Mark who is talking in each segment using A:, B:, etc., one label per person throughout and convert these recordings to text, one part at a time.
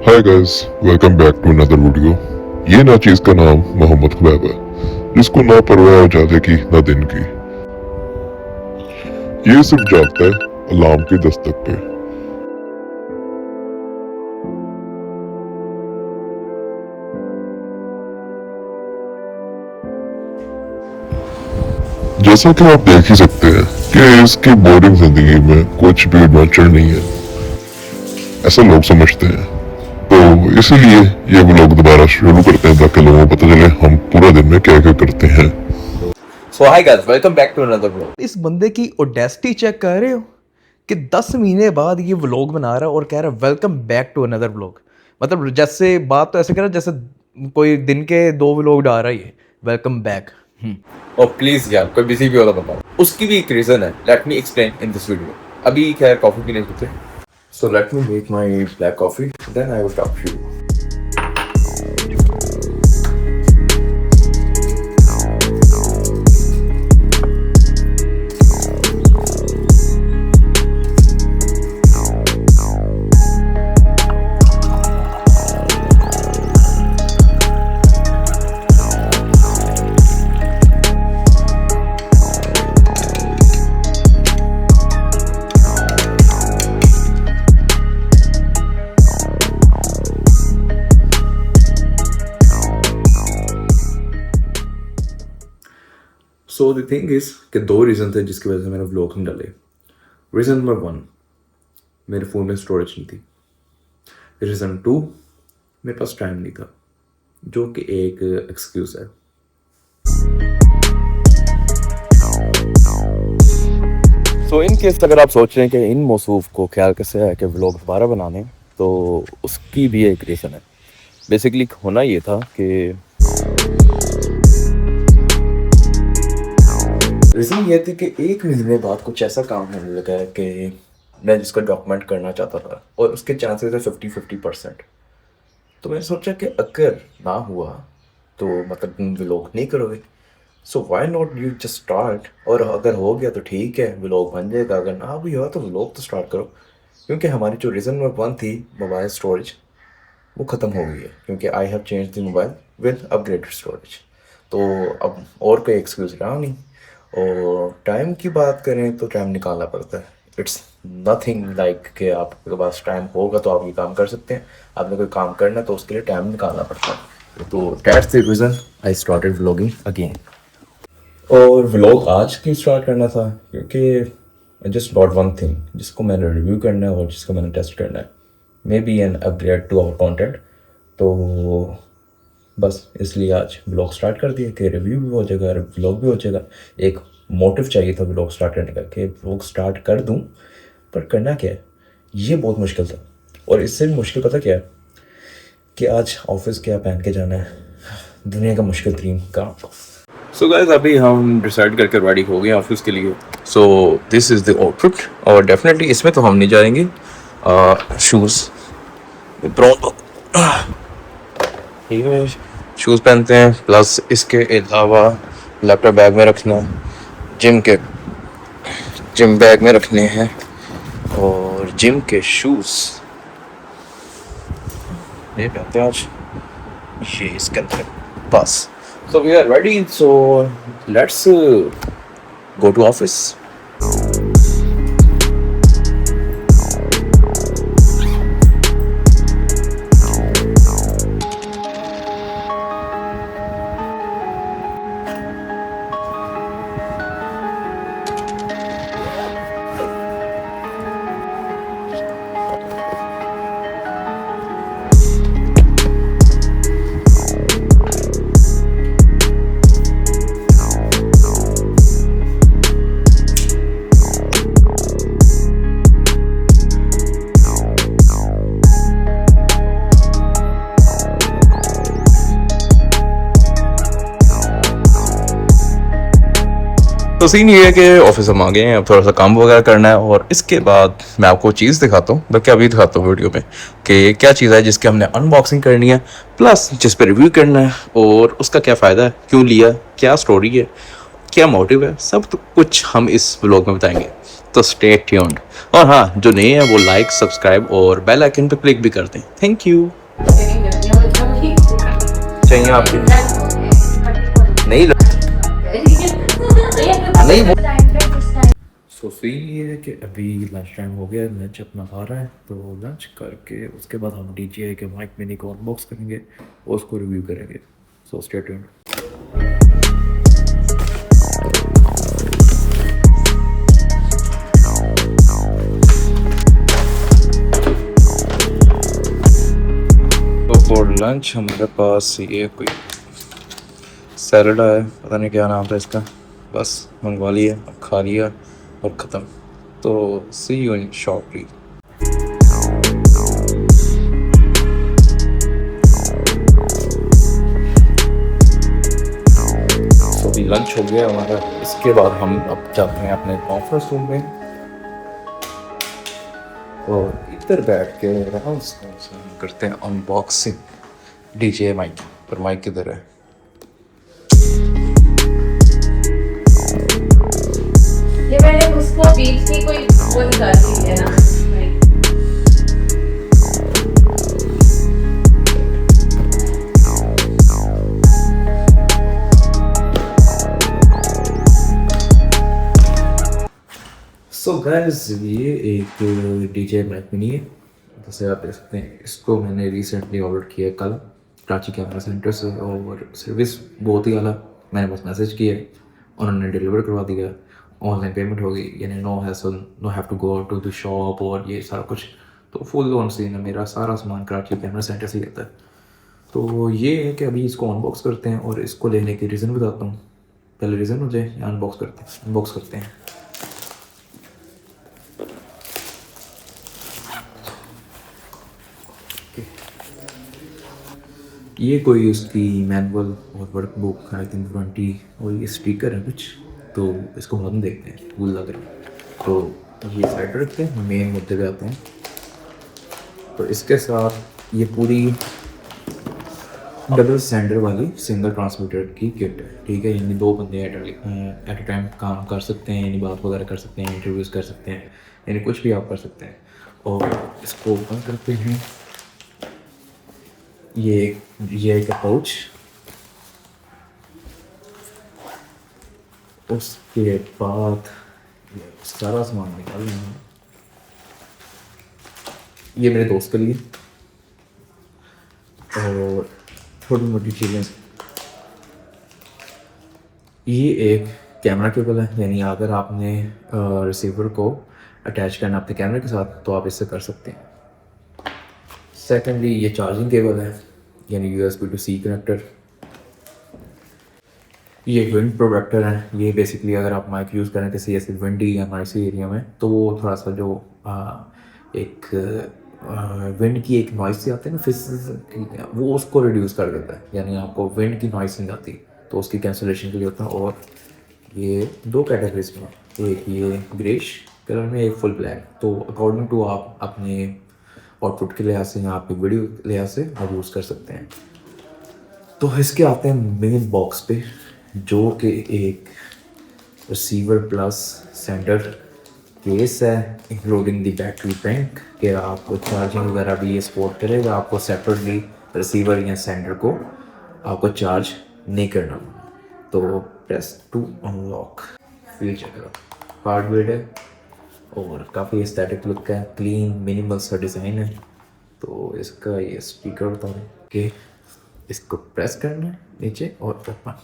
A: Hi guys, welcome back to another video. ये ना चीज का नाम मोहम्मद खुबैब है, जिसको ना परवाह हो जाते की ना दिन की। ये सिर्फ जागता है अलार्म की दस्तक पे। जैसा कि आप देख ही सकते हैं कि इसकी बोरिंग जिंदगी में कुछ भी एडवेंचर नहीं है, ऐसा लोग समझते हैं। तो इसीलिए ये व्लॉग दोबारा शुरू करते हैं ताकि लोगों को पता चले हम पूरा दिन में क्या क्या करते हैं।
B: So hi guys, welcome back to another vlog.
C: इस बंदे की ओडेस्टी चेक कर रहे हो कि 10 महीने बाद ये व्लॉग बना रहा है और कह रहा है welcome back to another vlog. मतलब जैसे बात तो ऐसे कर रहा है जैसे कोई दिन के 2 व्लॉग डाल रहा है ये वेलकम बैक।
B: और प्लीज यार, कोई बिजी भी होगा बताओ। उसकी भी एक रीजन है, let me explain in this video. अभी खैर कॉफी पीने जाते हैं, so let me make my black coffee, then I will talk to you. So the thing is कि 2 रीज़न थे जिसकी वजह से मैंने व्लॉग नहीं डाले। रीज़न नंबर 1, मेरे फ़ोन में स्टोरेज नहीं थी। रीज़न 2, मेरे पास टाइम नहीं था, जो कि एक एक्सक्यूज़ है। सो इन केस अगर आप सोच रहे हैं कि इन मौसूफ को ख्याल कैसे है कि व्लॉग दोबारा बनाने, तो उसकी भी एक रीज़न है। बेसिकली होना ये था कि रीज़न ये थी कि 1 महीने बाद कुछ ऐसा काम होने लगा है कि मैं जिसको डॉक्यूमेंट करना चाहता था और उसके चांसेस है 50-50%। तो मैंने सोचा कि अगर ना हुआ तो मतलब तुम व्लॉग नहीं करोगे, so why not you just start. और अगर हो गया तो ठीक है, व्लॉग बन जाएगा। अगर ना भी हुआ तो व्लॉग तो स्टार्ट करो, क्योंकि हमारी जो रीज़न नंबर 1 थी मोबाइल स्टोरेज, वो ख़त्म हो गई है, क्योंकि I have change the mobile with upgraded storage. तो अब और कोई एक्सक्यूज़ रहा नहीं। और टाइम की बात करें तो टाइम निकालना पड़ता है। इट्स नथिंग लाइक कि आपके पास टाइम होगा तो आप ये काम कर सकते हैं। आपने कोई काम करना है तो उसके लिए टाइम निकालना पड़ता है। तो that's the reason I started vlogging again. और व्लॉग आज क्यों स्टार्ट करना था, क्योंकि I just got one thing जिसको मैंने रिव्यू करना है और जिसको मैंने टेस्ट करना है, maybe an upgrade to our content. तो बस इसलिए आज व्लॉग स्टार्ट कर दिया कि रिव्यू भी हो जाएगा और व्लॉग भी हो जाएगा। एक मोटिव चाहिए था व्लॉग स्टार्ट करने का कि व्लॉग स्टार्ट कर दूं, पर करना क्या है ये बहुत मुश्किल था। और इससे भी मुश्किल पता क्या है कि आज ऑफिस क्या पहन के जाना है, दुनिया का मुश्किल तरीन काम। सो गाइस, अभी हम डिसाइड करके रेडी हो गए ऑफिस के लिए। सो दिस इज़ द आउटफिट। और डेफिनेटली इसमें तो हम नहीं जाएंगे, शूज़ ये शूज़ पहनते हैं, प्लस इसके अलावा लैपटॉप बैग में रखना, जिम बैग में रखने हैं, और जिम के शूज़ ये पहनते हैं आज, ये इसके अंदर बस। So we are ready, so let's go to office. तो सीन ये है कि ऑफिस हम आ गए हैं, अब थोड़ा सा काम वगैरह करना है। और इसके बाद मैं आपको चीज़ दिखाता हूँ, बल्कि अभी दिखाता हूँ वीडियो में कि क्या चीज़ है जिसकी हमने अनबॉक्सिंग करनी है, प्लस जिस पर रिव्यू करना है और उसका क्या फ़ायदा है, क्यों लिया, क्या स्टोरी है,
C: क्या मोटिव है, सब तो कुछ हम इस व्लॉग में बताएंगे, तो स्टे ट्यून्ड। और हाँ, जो नए हैं वो लाइक, सब्सक्राइब और बेल आइकन पर क्लिक भी कर दें। Thank you.
B: चाहिए आपकी नहीं नहीं सो सीन ये है कि अभी लंच टाइम हो गया, लंच अपना खा रहा है, तो लंच करके उसके बाद हम DJI के माइक मिनी को अनबॉक्स करेंगे और उसको रिव्यू करेंगे। So stay tuned.
C: तो फॉर लंच हमारे पास ये कोई सैलड है, पता नहीं क्या नाम था इसका, बस मंगवा लिया, अब खा लिया और ख़त्म। तो सी यू इन शॉर्टली।
B: तो अभी लंच हो गया हमारा, इसके बाद हम अब जाते हैं अपने कॉन्फ्रेंस रूम में और इधर बैठ के आराम से करते हैं अनबॉक्सिंग DJI माइक। पर माइक किधर है?
D: ये मैंने उसको बीच की कोई वो निकाली है ना।
B: सो गाइस, ये एक DJI माइक मिनी है, जैसे आप देख सकते हैं। इसको मैंने रिसेंटली ऑर्डर किया है कल कराची कैमरा सेंटर से, और सर्विस बहुत ही आला। मैंने बस मैसेज किया, उन्होंने डिलीवर करवा दिया, ऑनलाइन पेमेंट हो गई, यानी no hassle, no have to go to the shop और ये सारा कुछ। तो फुल ऑन सीन है, मेरा सारा सामान कराची कैमरा सेंटर से ही आता है। तो ये है कि अभी इसको अनबॉक्स करते हैं और इसको लेने की रीज़न बताता हूँ। पहले रीज़न हो जाए या अनबॉक्स करते हैं। ये कोई उसकी मैनुअल और वर्कबुक आई थिंक 20, और ये स्पीकर है कुछ, तो इसको हम देखते हैं टूल लग रहा है। तो ये साइड रखते हैं, मेन मुद्दे पे आते हैं। तो इसके साथ ये पूरी डबल सेंडर वाली सिंगल ट्रांसमीटर की किट है, ठीक है। यानी 2 बंदे एट अ टाइम काम कर सकते हैं, यानी बात वगैरह कर सकते हैं, इंटरव्यूज़ कर सकते हैं, यानी कुछ भी आप कर सकते हैं। और इसको ओपन करते हैं, ये एक पाउच, उसके बाद सारा सामान निकाल लेंगे। ये मेरे दोस्त के लिए और छोटी मोटी चीज़ें। ये एक कैमरा केबल है, यानी अगर आपने रिसीवर को अटैच करना अपने कैमरे के साथ तो आप इससे कर सकते हैं। सेकेंडली ये चार्जिंग केबल है, यानी USB to C कनेक्टर। ये विंड प्रोटेक्टर है, ये बेसिकली अगर आप माइक यूज़ करें किसी ऐसे विंडी या नॉइसी एरिया में, तो वो थोड़ा सा जो एक विंड की एक नॉइस आती है ना, फिस, वो उसको रिड्यूस कर देता है, यानी आपको विंड की नॉइस नहीं आती, तो उसकी कैंसलेशन के लिए होता है। और ये 2 कैटेगरीज में, एक ये ग्रेश कलर में, एक फुल ब्लैक। तो अकॉर्डिंग टू आप अपने आउटपुट के लिहाज से या आपकी वीडियो के लिहाज से आप यूज़ कर सकते हैं। तो इसके आते हैं मेन बॉक्स पे, जो कि एक रिसीवर प्लस सेंटर केस है, इंक्लूडिंग द बैटरी बैंक, कि आपको चार्जिंग वगैरह भी ये सपोर्ट करेगा। आपको सेपरेटली रिसीवर या सेंटर को आपको चार्ज नहीं करना। तो press to unlock, feel check करो, हार्डवेयर है और काफ़ी एस्थेटिक लुक है, क्लीन मिनिमल सा डिज़ाइन है। तो इसका ये स्पीकर होता है कि इसको प्रेस करना है नीचे और ओपन,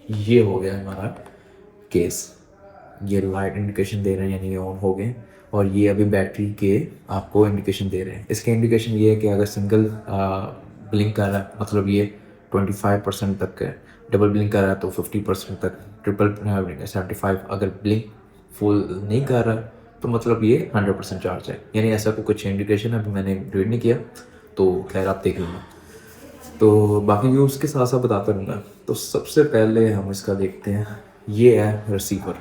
B: ये हो गया हमारा केस। ये लाइट इंडिकेशन दे रहे हैं, यानी ये ऑन हो गए, और ये अभी बैटरी के आपको इंडिकेशन दे रहे हैं। इसके इंडिकेशन ये है कि अगर सिंगल ब्लिंक कर रहा है मतलब ये 25% तक है, डबल ब्लिंक कर रहा है तो 50% तक, ट्रिपल 75, अगर ब्लिंक फुल नहीं कर रहा तो मतलब ये 100% चार्ज है। यानी ऐसा कुछ इंडिकेशन है, अभी मैंने रीड नहीं किया, तो खैर आप देख लेंगे। तो बाकी भी उसके साथ साथ बताता रहूँगा। तो सबसे पहले हम इसका देखते हैं, ये है रिसीवर,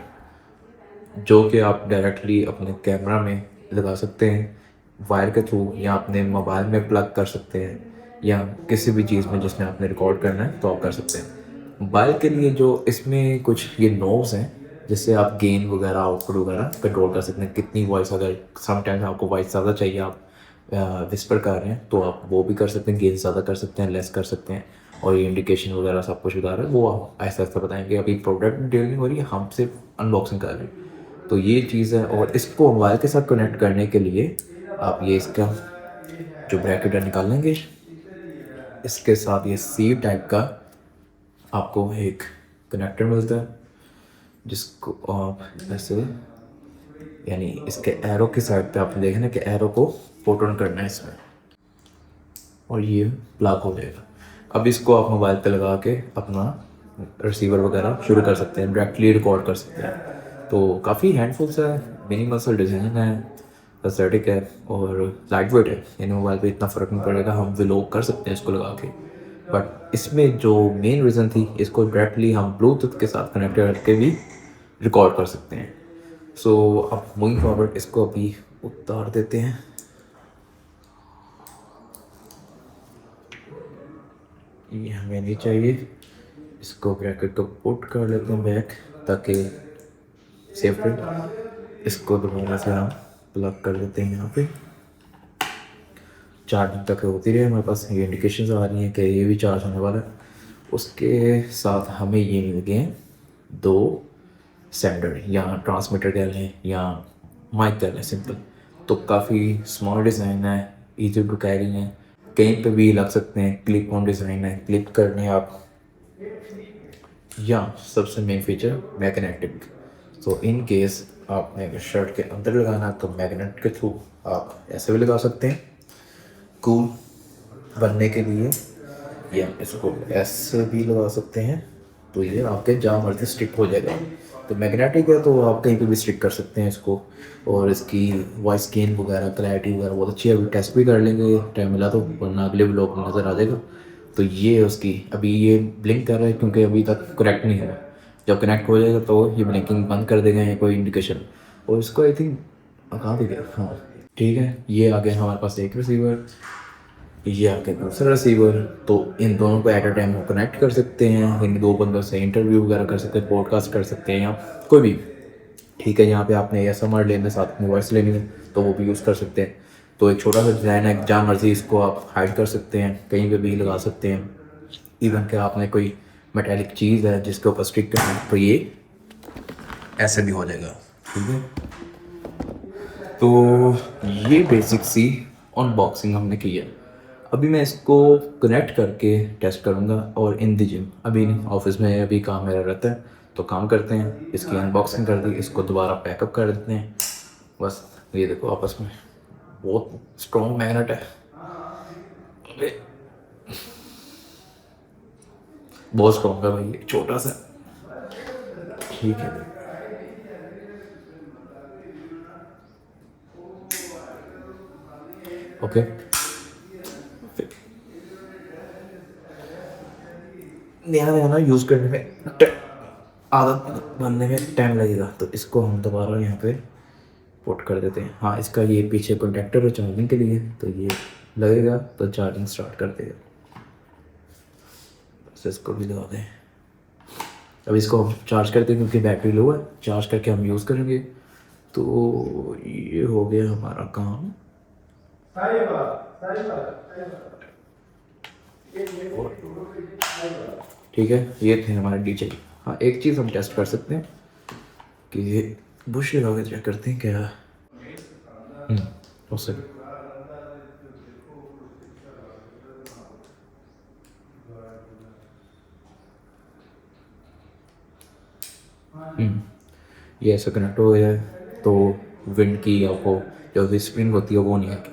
B: जो कि आप डायरेक्टली अपने कैमरा में लगा सकते हैं वायर के थ्रू, या अपने मोबाइल में प्लग कर सकते हैं, या किसी भी चीज़ में जिसमें आपने रिकॉर्ड करना है तो आप कर सकते हैं। मोबाइल के लिए जो इसमें कुछ ये नोब्स हैं जिससे आप गेन वगैरह आउटपुट वगैरह कंट्रोल कर सकते हैं। कितनी वॉइस, अगर समटाइम्स आपको वॉइस ज़्यादा चाहिए, आप विस्पर कर रहे हैं तो आप वो भी कर सकते हैं, गेन ज़्यादा कर सकते हैं, लेस कर सकते हैं। और ये इंडिकेशन वगैरह सब कुछ बता रहा है, वो आप ऐसा ऐसा बताएंगे। अभी प्रोडक्ट डिटेल नहीं हो रही है, हम सिर्फ अनबॉक्सिंग कर रहे हैं। तो ये चीज़ है। और इसको मोबाइल के साथ कनेक्ट करने के लिए आप ये इसका जो ब्रैकेट है निकाल लेंगे, इसके साथ ये सी टाइप का आपको एक कनेक्टर मिलता है जिसको आप ऐसे, यानी इसके एरो की साइड पे आपने देखना कि एरो को पुट ऑन करना है इसमें, और ये प्लग हो जाएगा। अब इसको आप मोबाइल पे लगा के अपना रिसीवर वगैरह शुरू कर सकते हैं, डायरेक्टली रिकॉर्ड कर सकते हैं। तो काफ़ी हैंडफुल सा है, मिनिमल डिज़ाइन है, एस्थेटिक है और लाइट वेट है। यानी मोबाइल पे इतना फ़र्क नहीं पड़ेगा, हम व्लॉग कर सकते हैं इसको लगा के। बट इसमें जो मेन रीज़न थी, इसको डायरेक्टली हम ब्लूटूथ के साथ कनेक्ट करके भी रिकॉर्ड कर सकते हैं। सो अब मूविंग फॉरवर्ड इसको अभी उतार देते हैं। ये हमें नहीं चाहिए, इसको ब्रैकेट को पुट कर लेते हैं बैक ताकि सेफ रहे। इसको दोबारा से हम प्लग कर देते हैं यहाँ पे। चार्जिंग तक होती रहे, हमारे पास ये इंडिकेशंस आ रही हैं कि ये भी चार्ज होने वाला है। उसके साथ हमें ये मिल गए हैं 2 सेंडर या ट्रांसमीटर कह लें या माइक कह लें सिंपल। तो काफ़ी स्मॉल डिज़ाइन है, ईजी टू कैरी है, कहीं पे भी लग सकते हैं। क्लिप ऑन डिज़ाइन है, क्लिप करने आप, या सबसे मेन फीचर मैग्नेटिक। तो इन केस आपने अगर शर्ट के अंदर लगाना तो मैग्नेट के थ्रू आप ऐसे भी लगा सकते हैं कूल बनने के लिए, या इसको ऐसे भी लगा सकते हैं। तो ये आपके जहाँ मर्जी स्टिक हो जाएगा। तो मैग्नेटिक है तो आप कहीं पे भी स्टिक कर सकते हैं इसको। और इसकी वॉइस गेन वगैरह, क्लैरिटी वगैरह बहुत अच्छी है। अभी टेस्ट भी कर लेंगे टाइम मिला तो, वरना अगले व्लॉग में नज़र आ जाएगा। तो ये उसकी अभी ये ब्लिंक कर रहा है क्योंकि अभी तक कनेक्ट नहीं हुआ। जब कनेक्ट हो जाएगा तो ये ब्लिंकिंग बंद कर देगा या कोई इंडिकेशन। और इसको आई थिंक कहाँ पे गया, हाँ ठीक है, ये आ गया हमारे पास एक रिसीवर, ये आ गया दूसरा रिसीवर। तो इन दोनों को एट अ टाइम कनेक्ट कर सकते हैं। इन 2 बंदों से इंटरव्यू वगैरह कर सकते हैं, पॉडकास्ट कर सकते हैं या कोई भी। ठीक है, यहाँ पे आपने ASMR लेना, साथ में वॉइस लेनी है तो वो भी यूज़ कर सकते हैं। तो एक छोटा सा डिज़ाइन है, जहाँ मर्जी इसको आप हाइड कर सकते हैं, कहीं पे भी लगा सकते हैं। इवन कि आपने कोई मेटेलिक चीज़ है जिसके ऊपर स्टिक करना है तो ये ऐसे भी हो जाएगा। ठीक है, तो ये बेसिक सी अनबॉक्सिंग हमने की है। अभी मैं इसको कनेक्ट करके टेस्ट करूँगा और इन द जिम, अभी नहीं, ऑफिस में अभी काम मेरा रहता है तो काम करते हैं। इसकी अनबॉक्सिंग कर दी, इसको दोबारा पैकअप कर देते हैं। बस ये देखो आपस में बहुत स्ट्रॉन्ग मैग्नेट है, बहुत स्ट्रॉन्ग है भाई, छोटा सा। ठीक है, ओके। नया ना यूज़ करने में आदत बनने में टाइम लगेगा, तो इसको हम दोबारा यहाँ पे पुट कर देते हैं। हाँ, इसका ये पीछे प्रोटेक्टर है चार्जिंग के लिए, तो ये लगेगा तो चार्जिंग स्टार्ट कर देगा। बस इसको भी लगा दें। अब इसको हम चार्ज करते हैं क्योंकि बैटरी लो है, चार्ज करके हम यूज़ करेंगे। तो ये हो गया हमारा काम। ठीक है, ये थे हमारे डीजे। हाँ, एक चीज़ हम टेस्ट कर सकते हैं कि बुश लगा के चेक करते हैं क्या हो सके। ये ऐसा कनेक्ट हो गया है तो विंड की आपको जो विस्परिंग होती है वो नहीं आएगी।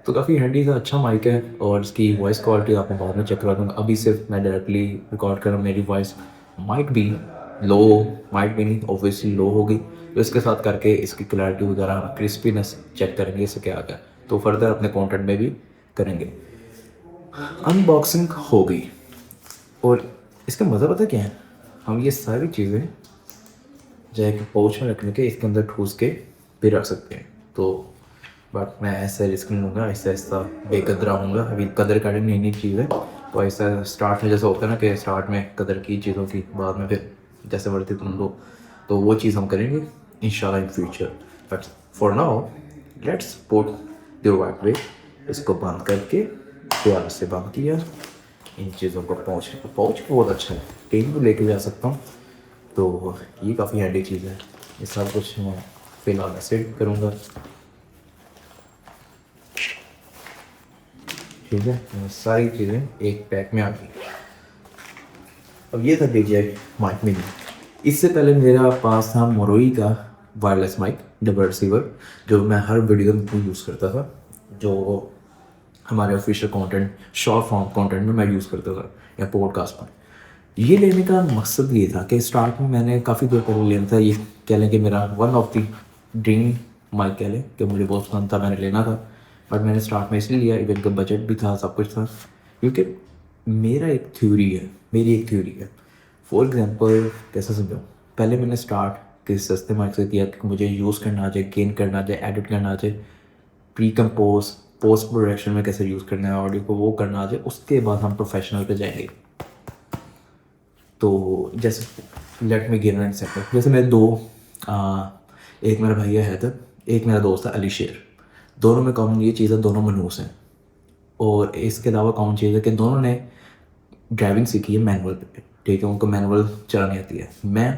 B: तो काफ़ी हैंडी सा अच्छा माइक है। और इसकी वॉइस क्वालिटी आपको बाद में चेक करा दूँगा। अभी सिर्फ मैं डायरेक्टली रिकॉर्ड कर रहा हूँ, मेरी वॉइस माइट भी लो, माइट भी नहीं, ऑब्वियसली लो होगी। तो इसके साथ करके इसकी क्लैरिटी वगैरह, क्रिस्पीनेस चेक करेंगे इससे क्या आ गया, तो फर्दर अपने कंटेंट में भी करेंगे। अनबॉक्सिंग हो गई और इसका मज़ा पता क्या है, हम ये सारी चीज़ें जैक पाउच में रखने के इसके अंदर ठूस के भी रख सकते हैं। तो बट मैं ऐसा रिस्क नहीं लूँगा, ऐसा ऐसा बेकदरा हूँगा। अभी कदर करनी नहीं चीज़ है, तो ऐसा स्टार्ट में जैसे होता है ना कि स्टार्ट में कदर की चीज़ों की, बाद में फिर जैसे बढ़ती तुम लो, तो वो चीज़ हम करेंगे इंशाल्लाह in future. But for now let's put the right way. इसको बंद करके दोबारा से बंद किया। इन चीज़ों को पाउच बहुत अच्छा है, कहीं भी लेके जा सकता हूँ, तो ये काफ़ी हैंडी चीज़ है। ये सब कुछ मैं फिलहाल सेट करूँगा, ठीक है। ये सारी चीज़ें एक पैक में आ गई। अब ये था DJI माइक मिनी। इससे पहले मेरा पास था मोरोई का वायरलेस माइक डबल रिसीवर, जो मैं हर वीडियो में यूज़ करता था, जो हमारे official content short form content में मैं यूज़ करता था या पॉडकास्ट में। ये लेने का मकसद ये था कि स्टार्ट में मैंने काफ़ी देर पहले लेना था, ये कह लें कि मेरा one of the dream mic कह लें कि मुझे बहुत पसंद था, मैंने लेना था। बट मैंने स्टार्ट में इसलिए लिया, इवन का बजट भी था, सब कुछ था, क्योंकि मेरी एक थ्योरी है। फॉर एग्जांपल कैसे समझाऊँ, पहले मैंने स्टार्ट किसी सस्ते माइक से किया कि मुझे यूज़ करना आ जाए, गेन करना आ जाए, एडिट करना आ जाए, प्री कंपोज पोस्ट प्रोडक्शन में कैसे यूज़ करना है ऑडियो को, वो करना आ जाए, उसके बाद हम प्रोफेशनल पे जाएंगे। तो जैसे let me give an example, जैसे मेरे एक मेरा भैया है, एक मेरा दोस्त है अली शेर। दोनों में कॉमन ये चीज़ है, दोनों मनूस हैं। और इसके अलावा कॉमन चीज़ है कि दोनों ने ड्राइविंग सीखी है मैनुअल पे, ठीक है, उनको मैनुअल चलानी आती है। मैं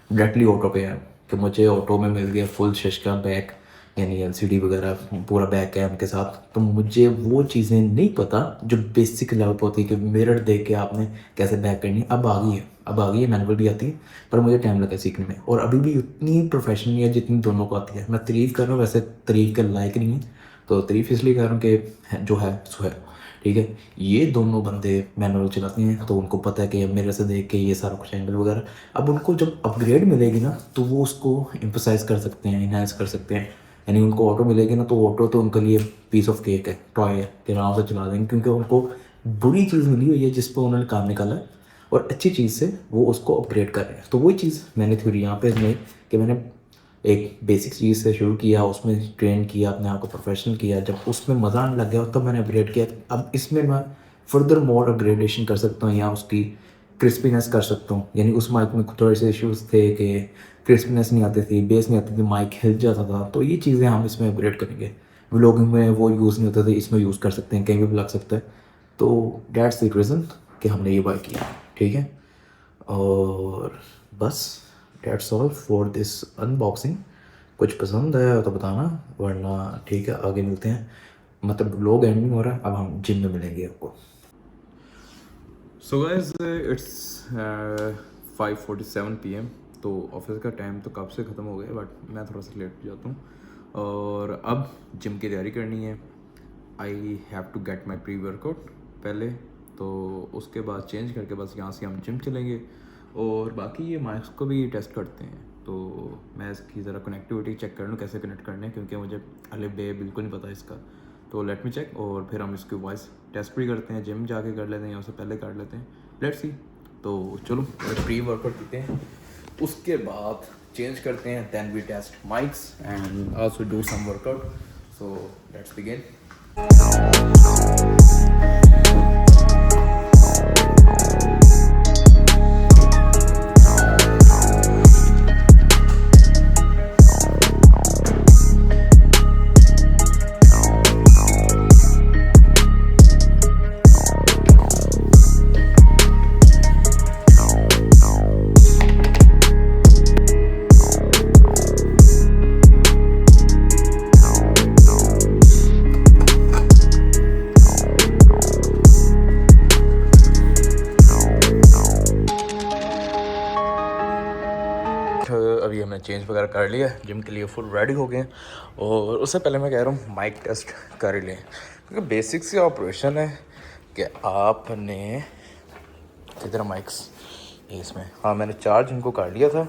B: डायरेक्टली ऑटो पे आया कि मुझे ऑटो में मिल गया फुल शिश का बैक, यानी LCD वगैरह पूरा बैक कैम के साथ। तो मुझे वो चीज़ें नहीं पता जो बेसिक लेवल पर होती है कि मिरर देख के आपने कैसे बैक करनी है। अब आ गई है मैनुअल भी आती है, पर मुझे टाइम लगा सीखने में, और अभी भी उतनी प्रोफेशनल नहीं है जितनी दोनों को आती है। मैं तारीफ़ कर रहा हूँ, वैसे तारीफ़ के लायक नहीं है, तो तारीफ़ इसलिए कर रहा हूँ कि जो है सो है, ठीक है। ये दोनों बंदे मैनुअल चलाते हैं, तो उनको पता है कि मेरे से देख के ये सारा कुछ एंगल वगैरह। अब उनको जब अपग्रेड मिलेगी ना, तो वो उसको एम्फसाइज कर सकते हैं, इनहेंस कर सकते हैं। यानी उनको ऑटो मिलेगी ना, तो ऑटो तो उनके लिए पीस ऑफ केक है, टॉय है कि आराम से चला देंगे, क्योंकि उनको बुरी चीज़ मिली हुई है जिस पर उन्होंने काम निकाला है, और अच्छी चीज़ से वो उसको अपग्रेड कर रहे हैं। तो वही चीज़ मैंने थ्योरी यहाँ पे में कि मैंने एक बेसिक चीज़ से शुरू किया, उसमें ट्रेन किया, अपने आप को प्रोफेशनल किया। जब उसमें मज़ा आने लग गया तब मैंने अपग्रेड किया। अब इसमें मैं फर्दर मोर अपग्रेडेशन कर सकता हूँ, या उसकी क्रिस्पीनेस कर सकता हूँ। यानी उस माइक में थोड़े से इश्यूज़ थे कि क्रिस्पीनेस नहीं आती थी, बेस नहीं आती थी, माइक हिल जाता था। तो ये चीज़ें हम इसमें अपग्रेड करेंगे। व्लॉगिंग में वो यूज़ नहीं होता था, इसमें यूज़ कर सकते हैं, कहीं भी लग सकता है। तो दैट्स द रीज़न कि हमने ये बाय किया, ठीक है। और बस that's all for this unboxing. कुछ पसंद आया तो बताना, वरना ठीक है आगे मिलते हैं। मतलब लोग एंड नहीं हो रहा है, अब हम जिम में मिलेंगे आपको।
C: So guys it's 5:47 PM। तो ऑफिस का टाइम तो कब से ख़त्म हो गया, बट मैं थोड़ा सा लेट हो जाता हूँ। और अब जिम की तैयारी करनी है। I have to get my pre workout पहले, तो उसके बाद चेंज करके बस यहाँ से हम जिम चलेंगे। और बाकी ये माइक्स को भी टेस्ट करते हैं, तो मैं इसकी ज़रा कनेक्टिविटी चेक कर लूँ कैसे कनेक्ट करने हैं, क्योंकि मुझे अले बे बिल्कुल नहीं पता इसका। तो लेट मी चेक, और फिर हम इसकी वॉइस टेस्ट भी करते हैं, जिम जाके कर लेते हैं या उससे पहले कर लेते हैं, लेट्स सी। तो चलो प्री वर्कआउट पीते हैं, उसके बाद चेंज करते हैं, then we test mics and also do some workout. So let's begin. अभी हमने चेंज वगैरह कर लिया, जिम के लिए फुल रेडी हो गए हैं। और उससे पहले मैं कह रहा हूँ माइक टेस्ट कर ही लें, क्योंकि बेसिक सी ऑपरेशन है कि आपने किधर माइक्स इसमें, हाँ मैंने चार्ज इनको कर लिया था,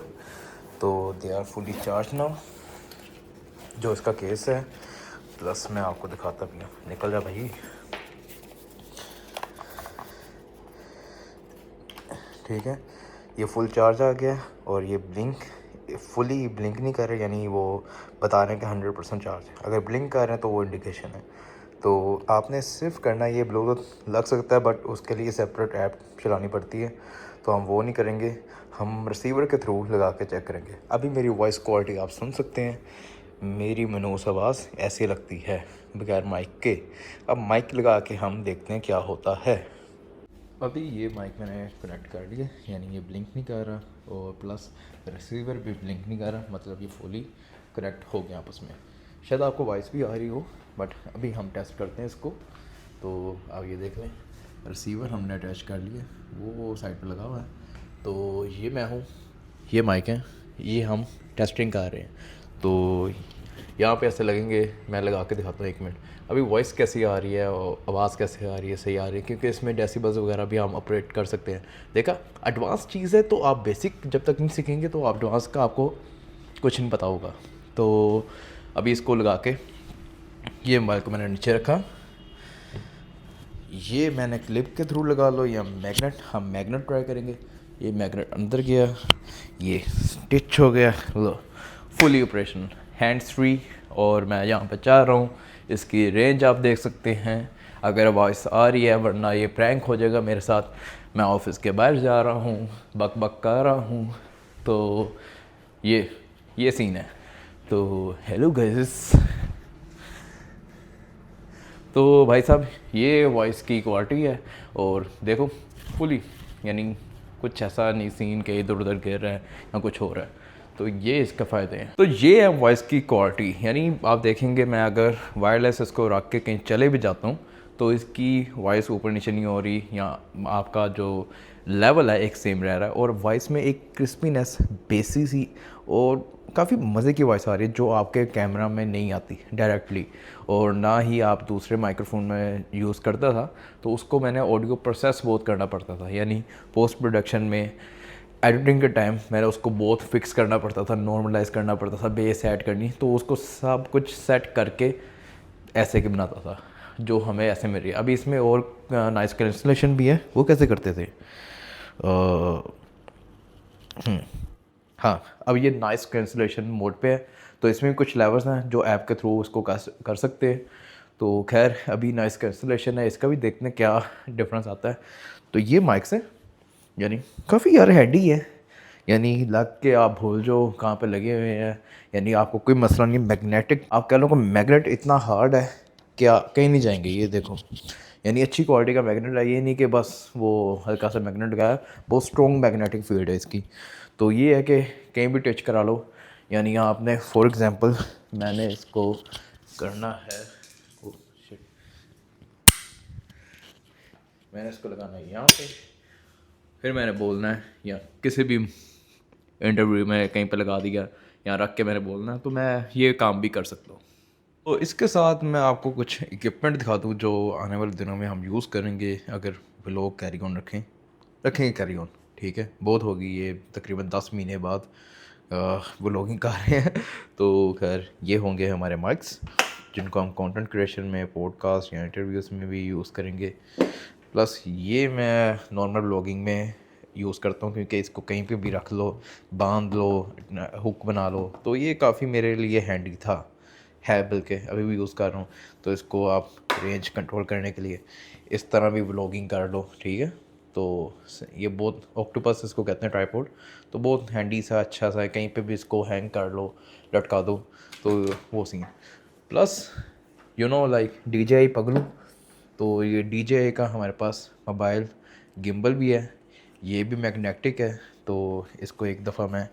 C: तो they are fully charge now. जो इसका केस है, प्लस मैं आपको दिखाता भी हूँ, निकल जा भाई, ठीक है। ये फुल चार्ज आ गया, और ये ब्लिंक फुली ब्लिंक नहीं कर रहे, यानी वो बता रहे हैं कि 100% चार्ज है। अगर ब्लिंक कर रहे हैं तो वो इंडिकेशन है। तो आपने सिर्फ करना ये ब्लूटूथ लग सकता है, बट उसके लिए सेपरेट ऐप चलानी पड़ती है, तो हम वो नहीं करेंगे, हम रिसीवर के थ्रू लगा के चेक करेंगे। अभी मेरी वॉइस क्वालिटी आप सुन सकते हैं, मेरी मनूस आवाज़ ऐसी लगती है बगैर माइक के। अब माइक लगा के हम देखते हैं क्या होता है। अभी ये माइक मैंने कनेक्ट कर लिया, यानी ये ब्लिंक नहीं कर रहा और प्लस रिसीवर भी ब्लिंक नहीं कर रहा, मतलब ये फुली कनेक्ट हो गया आपस में। शायद आपको वॉइस भी आ रही हो, बट अभी हम टेस्ट करते हैं इसको। तो आप ये देख लें, रिसीवर हमने अटैच कर लिया, वो साइड पर लगा हुआ है। तो ये मैं हूँ, ये माइक है, ये हम टेस्टिंग कर रहे हैं। तो यहाँ पे ऐसे लगेंगे, मैं लगा के दिखाता हूँ 1 मिनट। अभी वॉइस कैसी आ रही है और आवाज़ कैसे आ रही है, सही आ रही है, क्योंकि इसमें डेसिबल्स वगैरह भी हम ऑपरेट कर सकते हैं। देखा, एडवांस चीज़ है, तो आप बेसिक जब तक नहीं सीखेंगे तो एडवांस का आपको कुछ नहीं पता होगा। तो अभी इसको लगा के ये मोबाइल को मैंने नीचे रखा, ये मैंने क्लिप के थ्रू लगा लो या मैग्नेट, हम मैग्नेट ट्राई करेंगे। ये मैग्नेट अंदर गया, ये स्टिच हो गया, लो फुली ऑपरेशन, हैंड्स फ्री। और मैं यहाँ पे चाह रहा हूँ इसकी रेंज आप देख सकते हैं, अगर वॉइस आ रही है, वरना ये प्रैंक हो जाएगा मेरे साथ। मैं ऑफिस के बाहर जा रहा हूँ, बक बक कर रहा हूँ, तो ये सीन है। तो हेलो गाइस, तो भाई साहब ये वॉइस की क्वालिटी है, और देखो फुली, यानी कुछ ऐसा नहीं सीन के इधर उधर गिर रहा है या कुछ हो रहा है। तो ये इसका फ़ायदे हैं। तो ये है वॉइस की क्वालिटी, यानी आप देखेंगे मैं अगर वायरलेस इसको रख के कहीं चले भी जाता हूँ तो इसकी वॉइस ऊपर नीचे नहीं हो रही, या आपका जो लेवल है एक सेम रह रहा है, और वॉइस में एक क्रिस्पीनेस, बेसी सी और काफ़ी मज़े की वॉइस आ रही है, जो आपके कैमरा में नहीं आती डायरेक्टली, और ना ही आप दूसरे माइक्रोफोन में यूज़ करता था। तो उसको मैंने ऑडियो प्रोसेस बहुत करना पड़ता था, यानी पोस्ट प्रोडक्शन में एडिटिंग के टाइम मैंने उसको बहुत फिक्स करना पड़ता था, नॉर्मलाइज करना पड़ता था, बेस ऐड करनी, तो उसको सब कुछ सेट करके ऐसे के बनाता था जो हमें ऐसे मिल रही है। अभी इसमें और नॉइस कैंसलेशन भी है, वो कैसे करते थे? हाँ, अब ये नॉइस कैंसलेशन मोड पे है, तो इसमें कुछ लेवल्स हैं जो ऐप के थ्रू उसको कर सकते हैं। तो खैर अभी नॉइस कैंसलेशन है, इसका भी देखते हैं क्या डिफरेंस आता है। तो ये माइक्स है, यानी काफ़ी यार हैंडी है, यानी लग के आप भूल जाओ कहाँ पे लगे हुए हैं, यानी आपको कोई मसला नहीं। मैग्नेटिक, आप कह लो कि मैग्नेट इतना हार्ड है कि आप कहीं नहीं जाएंगे। ये देखो, यानी अच्छी क्वालिटी का मैग्नेट है, ये नहीं कि बस वो हल्का सा मैग्नेट गया, बहुत स्ट्रॉन्ग मैग्नेटिक फील्ड है इसकी। तो ये है कि कहीं भी टच करा लो, यानी आपने फॉर एग्ज़ाम्पल मैंने इसको करना है, ओ शिट, मैंने इसको लगाना है यहाँ पे, फिर मैंने बोलना है, या किसी भी इंटरव्यू में कहीं पे लगा दिया, यहाँ रख के मैंने बोलना है, तो मैं ये काम भी कर सकता हूँ। तो इसके साथ मैं आपको कुछ इक्विपमेंट दिखा दूँ जो आने वाले दिनों में हम यूज़ करेंगे, अगर व्लॉग कैरी ऑन रखेंगे कैरी ऑन, ठीक है। बहुत होगी, ये तकरीबन 10 महीने बाद व्लॉगिंग कर रहे हैं। तो खैर ये होंगे हमारे माइक्स, जिनको हम कंटेंट क्रिएशन में, पॉडकास्ट या इंटरव्यूज़ में भी यूज़ करेंगे। प्लस ये मैं नॉर्मल व्लॉगिंग में यूज़ करता हूँ, क्योंकि इसको कहीं पे भी रख लो, बांध लो, हुक बना लो, तो ये काफ़ी मेरे लिए हैंडी है, बल्कि अभी भी यूज़ कर रहा हूँ। तो इसको आप रेंज कंट्रोल करने के लिए इस तरह भी व्लॉगिंग कर लो, ठीक है। तो ये बहुत, ऑक्टोपस इसको कहते हैं, ट्राइपॉड, तो बहुत हैंडी सा, अच्छा सा है, कहीं पे भी इसको हैंग कर लो, लटका दो, तो वो सीन। प्लस लाइक DJI पगलू, तो ये DJI का हमारे पास मोबाइल गिम्बल भी है, ये भी मैग्नेटिक है। तो इसको एक दफ़ा मैं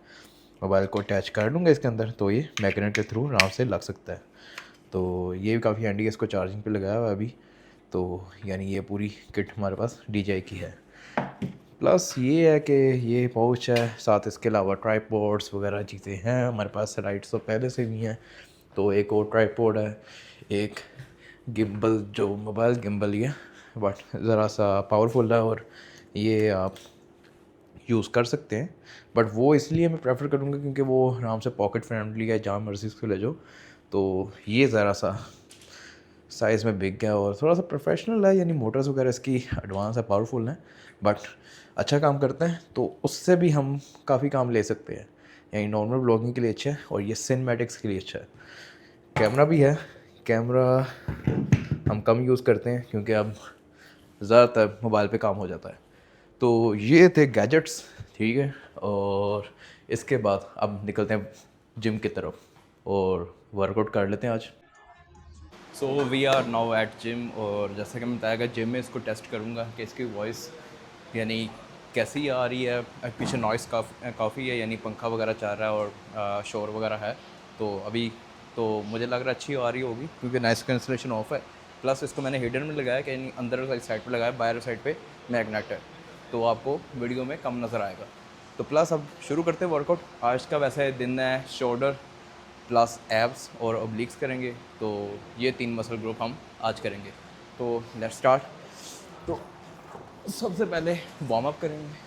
C: मोबाइल को अटैच कर लूँगा इसके अंदर, तो ये मैग्नेट के थ्रू आराम से लग सकता है। तो ये भी काफ़ी हैंडी है, इसको चार्जिंग पे लगाया हुआ है अभी। तो यानी ये पूरी किट हमारे पास DJI की है। प्लस ये है कि ये पाउच है, साथ इसके अलावा ट्राइपॉड्स वगैरह चीज़ें हैं हमारे पास, लाइट्स तो पहले से भी हैं। तो एक और ट्राइपॉड है, एक गिम्बल, जो मोबाइल गिम्बल ही है, बट ज़रा सा पावरफुल है, और ये आप यूज़ कर सकते हैं, बट वो इसलिए मैं प्रेफर करूँगा क्योंकि वो आराम से पॉकेट फ्रेंडली है, जहाँ मर्जी इसको ले जाओ। तो ये ज़रा सा साइज़ में बिग है और थोड़ा सा प्रोफेशनल है, यानी मोटर्स वगैरह इसकी एडवांस है, पावरफुल है, बट अच्छा काम करते हैं। तो उससे भी हम काफ़ी काम ले सकते हैं, यानी नॉर्मल ब्लॉगिंग के लिए अच्छा है, और ये सिनेमैटिक्स के लिए अच्छा है। कैमरा भी है, कैमरा हम कम यूज़ करते हैं क्योंकि अब ज़्यादातर मोबाइल पे काम हो जाता है। तो ये थे गैजेट्स, ठीक है। और इसके बाद अब निकलते हैं जिम की तरफ और वर्कआउट कर लेते हैं आज। So we are now at gym, और जैसा कि मैं बताया गया जिम में इसको टेस्ट करूँगा कि इसकी वॉइस यानी कैसी आ रही है। पीछे नॉइस काफ़ी है, यानी पंखा वगैरह चल रहा है और शोर वगैरह है। तो अभी तो मुझे लग रहा है अच्छी आ रही होगी क्योंकि नॉइस कैंसलेशन ऑफ है। प्लस इसको मैंने हिडन में लगाया कि यानी अंदर वाली साइड पे लगाया, बाहर साइड पे मैग्नेट है, तो आपको वीडियो में कम नज़र आएगा। तो प्लस अब शुरू करते हैं वर्कआउट। आज का वैसे दिन है शोल्डर प्लस एब्स और ओब्लिक्स करेंगे, तो ये 3 मसल ग्रुप हम आज करेंगे। तो लेट्स स्टार्ट। तो सबसे पहले वार्म अप करेंगे।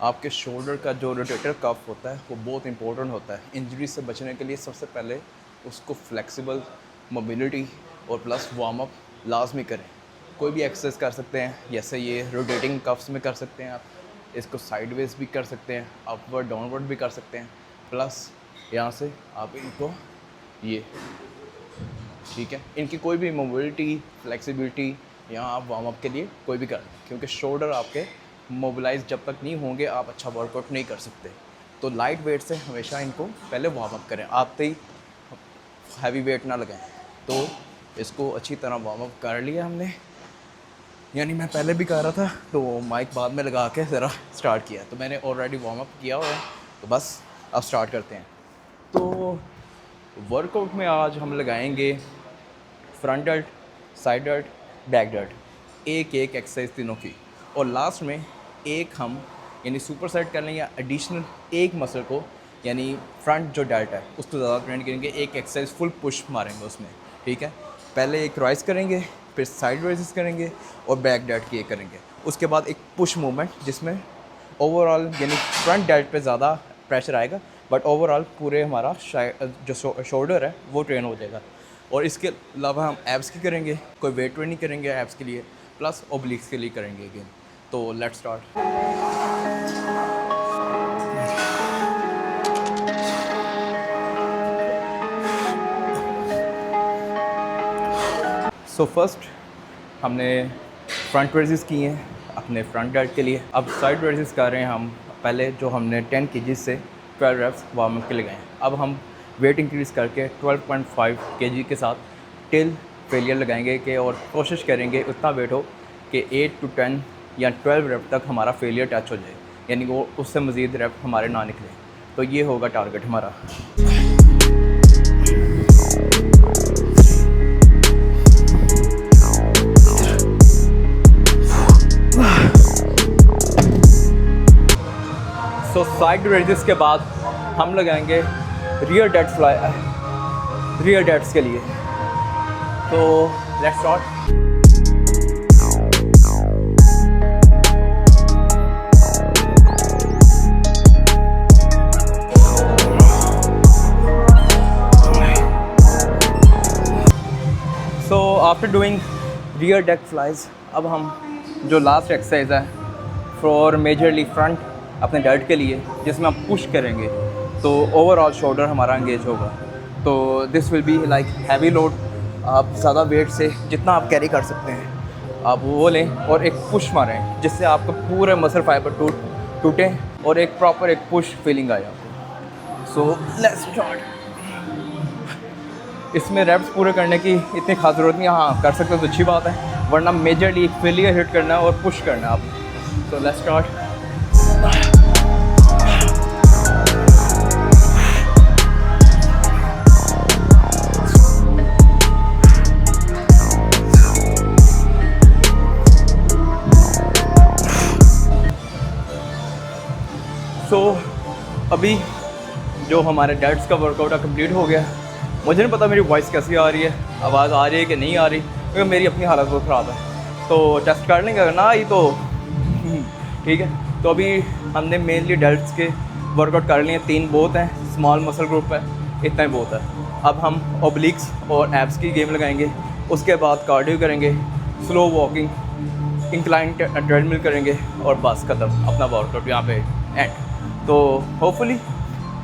C: आपके शोल्डर का जो रोटेटर कफ होता है वो बहुत इंपॉर्टेंट होता है। इंजरी से बचने के लिए सबसे पहले उसको फ्लेक्सिबल, मोबिलिटी और प्लस वार्म अप लाजमी करें। कोई भी एक्सरसाइज कर सकते हैं, जैसे ये रोटेटिंग कफ्स में कर सकते हैं आप, इसको साइडवेज भी कर सकते हैं, अपवर्ड डाउनवर्ड भी कर सकते हैं। प्लस यहाँ से आप इनको ये, ठीक है, इनकी कोई भी मोबिलिटी, फ्लेक्सिबिलिटी यहाँ आप वार्म अप के लिए कोई भी करें, क्योंकि शोल्डर आपके मोबिलाइज जब तक नहीं होंगे आप अच्छा वर्कआउट नहीं कर सकते। तो लाइट वेट से हमेशा इनको पहले वार्म अप करें, आते ही हैवी वेट ना लगाएं। तो इसको अच्छी तरह वार्म अप कर लिया हमने, यानी मैं पहले भी कर रहा था तो माइक बाद में लगा के ज़रा स्टार्ट किया, तो मैंने ऑलरेडी वार्म अप किया हुआ है। तो बस अब स्टार्ट करते हैं। तो वर्कआउट में आज हम लगाएंगे front dirt, side dirt, back dirt, एक एक्सरसाइज तीनों की, और लास्ट में एक हम यानी सुपर सेट कर लेंगे या एडिशनल एक मसल को, यानी फ्रंट जो डर्ट है उसको ज़्यादा ट्रेंड करेंगे, एक एक्सरसाइज फुल पुश मारेंगे उसमें, ठीक है। पहले एक राइज करेंगे, फिर साइड राइजेस करेंगे और बैक डर्ट की एक करेंगे। उसके बाद एक पुश मूवमेंट जिसमें ओवरऑल यानी फ्रंट डर्ट पे ज़्यादा प्रेशर आएगा, बट ओवरऑल पूरे हमारा जो शोल्डर है वो ट्रेन हो जाएगा। और इसके अलावा हम एब्स की करेंगे, कोई वेट ट्रेनिंग करेंगे एब्स के लिए, प्लस ओब्लिक्स के लिए करेंगे अगेन। तो लेट्स स्टार्ट। सो फर्स्ट हमने फ्रंट रेजिस किए हैं अपने फ्रंट डर्ट के लिए। अब साइड रेजिस कर रहे हैं हम। पहले जो हमने 10 kg से 12 रेप्स वार्म अप के लगाए हैं, अब हम वेट इंक्रीज़ करके 12.5 kg के साथ टिल फेलियर लगाएंगे कि, और कोशिश करेंगे उतना वेट हो कि 8 to 10 या 12 रेप तक हमारा फेलियर टच हो जाए, यानी वो उससे मज़ीद रेप हमारे ना निकले। तो ये होगा टारगेट हमारा। सो साइड रेजिस के बाद हम लगाएंगे रियर डेड फ्लाई, रियर डेड्स के लिए। तो let's start. So after doing rear dead flies, अब हम जो लास्ट एक्सरसाइज है फॉर मेजरली फ्रंट अपने डर्ट के लिए, जिसमें हम पुश करेंगे तो ओवरऑल शोल्डर हमारा एंगेज होगा। तो this will be like heavy load. आप ज़्यादा वेट से जितना आप कैरी कर सकते हैं आप वो लें और एक पुश मारें, जिससे आपका पूरे मसल फाइबर टूटे और एक प्रॉपर एक पुश फीलिंग आए आपको। So let's start. इसमें रेप्स पूरे करने की इतनी खास ज़रूरत नहीं है, हाँ कर सकते हो तो अच्छी बात है, वरना मेजरली फेलियर हिट करना है और पुश करना है आप। So let's start. सो अभी जो हमारे डेड्स का वर्कआउट कंप्लीट हो गया। मुझे नहीं पता मेरी वॉइस कैसी आ रही है, आवाज़ आ रही है कि नहीं आ रही, क्योंकि मेरी अपनी हालत बहुत ख़राब है। तो टेस्ट कर लेंगे, अगर ना आई तो ठीक है। तो अभी हमने मेनली डेड्स के वर्कआउट कर लिए, 3 बहुत हैं, स्मॉल मसल ग्रुप है, इतना ही बहुत है। अब हम ओब्लिक्स और एब्स की गेम लगाएंगे, उसके बाद कार्डियो करेंगे, स्लो वॉकिंग, इंक्लाइन ट्रेडमिल करेंगे और बस ख़त्म अपना वर्कआउट यहाँ पे एंड। तो होपफुली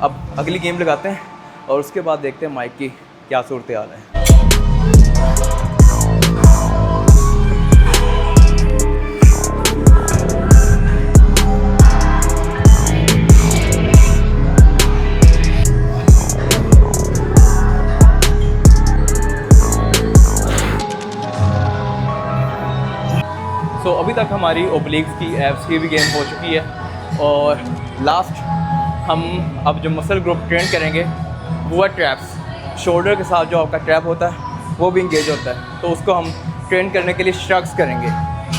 C: अब अगली गेम लगाते हैं और उसके बाद देखते हैं माइक की क्या सूरत हाल है। तो अभी तक हमारी ओब्लिक्स की एप्स की भी गेम हो चुकी है और लास्ट हम अब जो मसल ग्रुप ट्रेन करेंगे वो है ट्रैप्स। शोल्डर के साथ जो आपका ट्रैप होता है वो भी इंगेज होता है, तो उसको हम ट्रेन करने के लिए श्रग्स करेंगे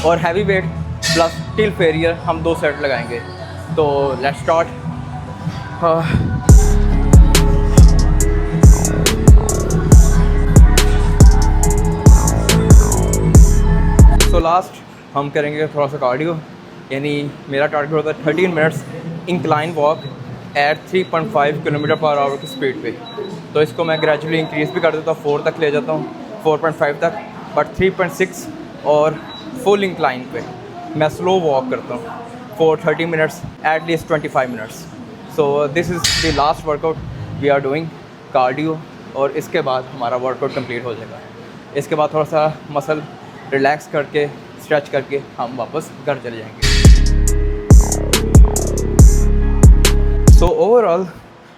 C: और हैवी वेट प्लस टिल फेरियर हम 2 सेट लगाएंगे। तो लेट्स स्टार्ट। सो लास्ट हम करेंगे थोड़ा सा कार्डियो, यानी मेरा टारगेट होता है 13 minutes incline walk at 3.5 kilometre per hour की स्पीड पे। तो इसको मैं ग्रेजुअली इंक्रीज़ भी कर देता हूँ, 4 तक ले जाता हूँ, 4.5 तक, बट 3.6 और फुल इंक्लाइन पे मैं स्लो वॉक करता हूँ for 30 minutes at least 25 minutes. So this is the last workout we are doing cardio, और इसके बाद हमारा वर्कआउट कंप्लीट हो जाएगा। इसके बाद थोड़ा सा मसल रिलैक्स करके स्ट्रेच करके हम वापस घर चले जाएंगे। सो ओवरऑल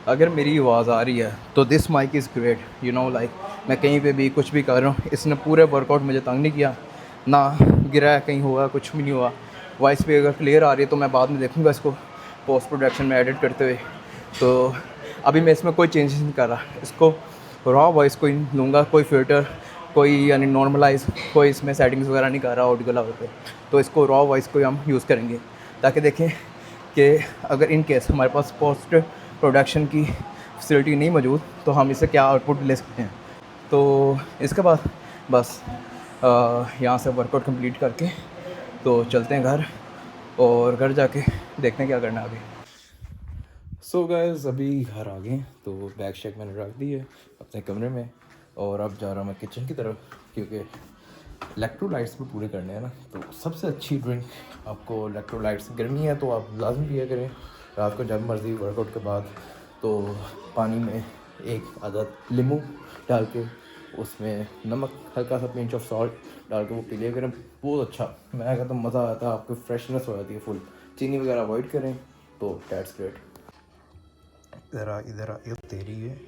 C: अगर मेरी आवाज़ आ रही है तो this mic is great, you know, like मैं कहीं पे भी कुछ भी कर रहा हूँ, इसने पूरे वर्कआउट मुझे तंग नहीं किया, ना गिरा कहीं हुआ, कुछ भी नहीं हुआ। वॉइस भी अगर क्लियर आ रही है तो मैं बाद में देखूँगा इसको पोस्ट प्रोडक्शन में एडिट करते हुए। तो अभी मैं इसमें कोई चेंजेस नहीं कर रहा, इसको रॉ वॉइस कोई लूँगा, कोई फ़िल्टर, कोई यानी नॉर्मलाइज, कोई इसमें सेटिंग्स वगैरह नहीं कर रहा ऑडियो लेवल पे। तो इसको रॉ वॉइस को हम यूज़ करेंगे ताकि देखें कि अगर इन केस हमारे पास पोस्ट प्रोडक्शन की फैसिलिटी नहीं मौजूद तो हम इससे क्या आउटपुट ले सकते हैं। तो इसके बाद बस यहाँ से वर्कआउट कंप्लीट करके तो चलते हैं घर, और घर जाके देखते हैं क्या करना है अभी। सो गाइस अभी घर आ गए, तो बैग शेक मैंने रख दी है अपने कमरे में, और अब जा रहा मैं किचन की तरफ, क्योंकि इलेक्ट्रोलाइट्स भी पूरे करने हैं ना। तो सबसे अच्छी ड्रिंक आपको इलेक्ट्रोलाइट्स, गर्मी है तो आप लाजम पिया करें रात को जब मर्ज़ी वर्कआउट के बाद। तो पानी में एक आधा नींबू डाल के उसमें नमक, हल्का सा पिंच ऑफ सॉल्ट डाल के वो पी लिया करें, बहुत अच्छा। मैं कहता हूँ मज़ा आता है, आपको फ्रेशनेस हो जाती है फुल। चीनी वगैरह अवॉइड करें तो दैट्स ग्रेट। इधर आ ये तेरी है।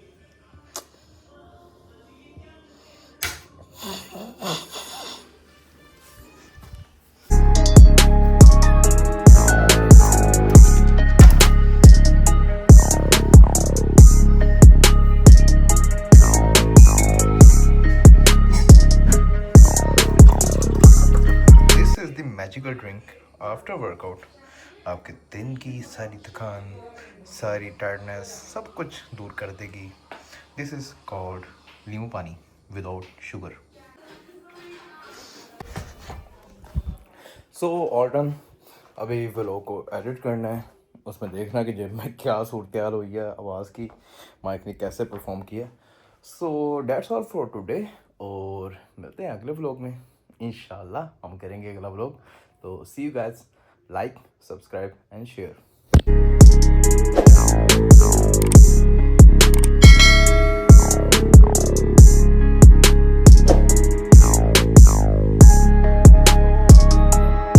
C: मैजिकल ड्रिंक आफ्टर वर्कआउट आपके दिन की सारी थकान, सारी टायर्डनेस, सब कुछ दूर कर देगी। दिस इज़ कॉल्ड नींबू पानी without sugar. So all done. अभी व्लॉग को एडिट करना है, उसमें देखना कि जिम में क्या सूरत हाल हुई है, आवाज़ की, माइक ने कैसे परफॉर्म किया। So that's all for today, और मिलते हैं अगले व्लॉग में इंशाल्लाह। हम करेंगे अगला व्लॉग, तो see you guys, like, subscribe and share.